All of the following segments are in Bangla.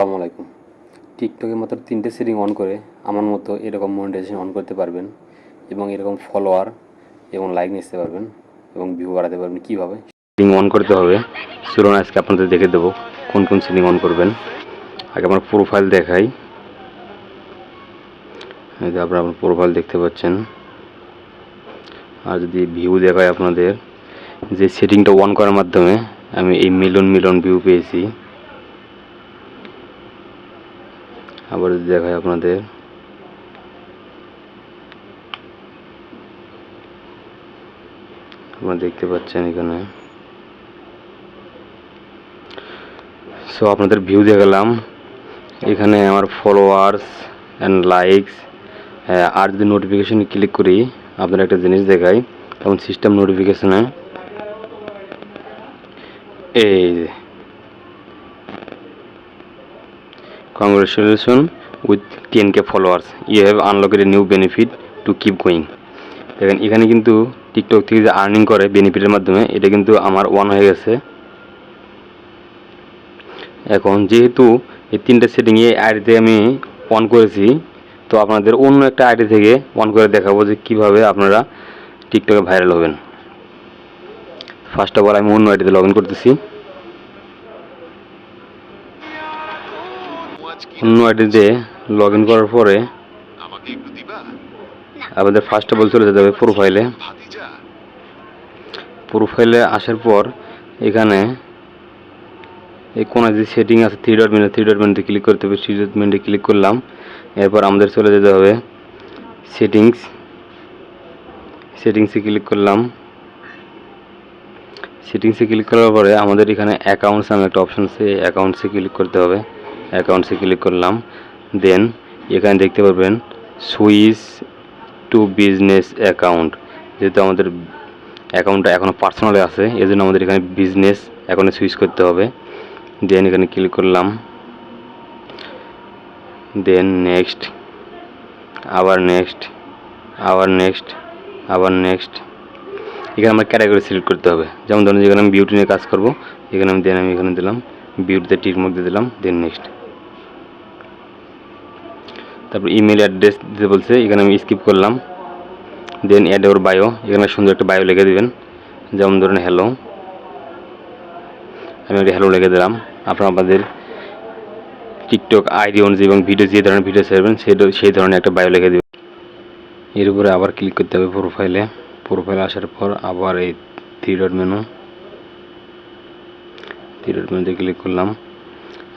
আসসালামু আলাইকুম। টিকটকে মাত্র 3টে সেটিং অন করে আমার মতো এরকম মনিটাইজেশন অন করতে পারবেন এবং এরকম ফলোয়ার এবং লাইক নিতে পারবেন এবং ভিউ বাড়াতে পারবেন। কীভাবে সেটিং অন করতে হবে চলুন আজকে আপনাদের দেখে দেবো কোন কোন সেটিং অন করবেন। আগে আমার প্রোফাইল দেখাই। এই যে আপনারা আমার প্রোফাইল দেখতে পাচ্ছেন। আর যদি ভিউ দেখায় আপনাদের, যে সেটিংটা অন করার মাধ্যমে আমি এই মিলিয়ন ভিউ পেয়েছি। আবার যদি দেখায় আপনাদের, আপনারা দেখতে পাচ্ছেন এখানে। সো আপনাদের ভিউ দেখালাম, এখানে আমার ফলোয়ার্স অ্যান্ড লাইকস। আর যদি নোটিফিকেশনে ক্লিক করি আপনারা একটা জিনিস দেখাই, তখন সিস্টেম নোটিফিকেশনে এই যে congratulation with 10K followers, you have unlocked a new benefit to keep going. দেখেন এখানে কিন্তু টিকটক থেকে যে আর্নিং করে বেনিফিটের মাধ্যমে, এটা কিন্তু আমার অন হয়ে গেছে। এখন যেহেতু এই 3টে সেটিং এই আইডিতে আমি অন করেছি, তো আপনাদের অন্য একটা আইডি থেকে অন করে দেখাবো যে কীভাবে আপনারা টিকটকে ভাইরাল হবেন। ফার্স্ট অফ অল আমি অন্য আইডিতে লগ ইন করতেছি। অন্য আইডিতে লগ ইন করার পরে আপনাদের ফার্স্ট অফ অল চলে যেতে হবে প্রোফাইলে। প্রোফাইলে আসার পর এখানে এই কোনায় যে সেটিং আছে থ্রি ডট মেনুতে ক্লিক করতে হবে। থ্রি ডট মেনুতে ক্লিক করলাম, এরপর আমাদের চলে যেতে হবে সেটিংসে ক্লিক করলাম। সেটিংসে ক্লিক করার পরে আমাদের এখানে অ্যাকাউন্টস নামে একটা অপশন আছে, অ্যাকাউন্টসে ক্লিক করতে হবে। অ্যাকাউন্টসে ক্লিক করলাম, দেন এখানে দেখতে পারবেন সুইচ টু বিজনেস অ্যাকাউন্ট। যেহেতু আমাদের অ্যাকাউন্টটা এখনও পার্সোনালে আছে, এই জন্য আমাদের এখানে বিজনেস অ্যাকাউন্টে সুইচ করতে হবে। দেন এখানে ক্লিক করলাম, দেন নেক্সট, আবার নেক্সট, আবার নেক্সট, আবার নেক্সট। এখানে আমার ক্যাটাগরি সিলেক্ট করতে হবে। যেমন ধরুন যেখানে আমি বিউটি নিয়ে কাজ করব, এখানে আমি এখানে দিলাম বিউটিতে টিকমার্ক দিয়ে দিলাম, দেন নেক্সট। তারপর ইমেল অ্যাড্রেস দিতে বলছে, এখানে আমি স্কিপ করলাম। দেন অ্যাড ওর বায়ো, এখানে সুন্দর একটা বায়ো লিখে দেবেন। যেমন ধরুন হ্যালো, আমি একটা হ্যালো লিখে দিলাম। আপনারা আপনাদের টিকটক আইডি অনুযায়ী এবং ভিডিও যে ধরনের ভিডিও ছাড়বেন সেই ধরনের একটা বায়ো লিখে দেবেন। এর উপরে আবার ক্লিক করতে হবে প্রোফাইলে। প্রোফাইলে আসার পর আবার এই থ্রি ডট মেনুতে ক্লিক করলাম।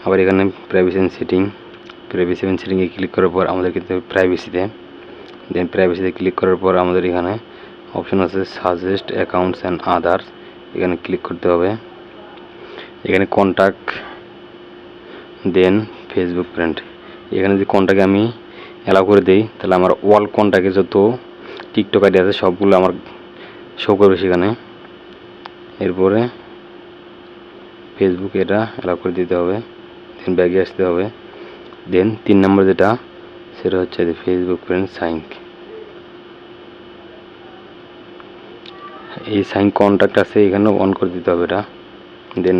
আবার এখানে প্রাইভেসি অ্যান্ড সেটিংয়ে ক্লিক করার পর আমাদের কিন্তু প্রাইভেসিতে, দেন প্রাইভেসিতে ক্লিক করার পর আমাদের এখানে অপশন আছে সাজেস্ট অ্যাকাউন্টস অ্যান্ড আদার্স, এখানে ক্লিক করতে হবে। এখানে কন্ট্যাক্ট, দেন ফেসবুক ফ্রেন্ড। এখানে যদি কন্ট্যাক্টে আমি অ্যালাউ করে দিই, তাহলে আমার অল কন্ট্যাক্টে যত টিকটক আইডি আছে সবগুলো আমার শো করবে সেখানে। এরপরে ফেসবুক এটা অ্যালাউ করে দিতে হবে, দেন ব্যাগে আসতে হবে। দেন 3 নম্বর যেটা, সেটা হচ্ছে ফেসবুক ফ্রেন্ড সাইন। এই সাইন কন্ট্যাক্ট আছে, এখানেও অন করে দিতে হবে এটা। দেন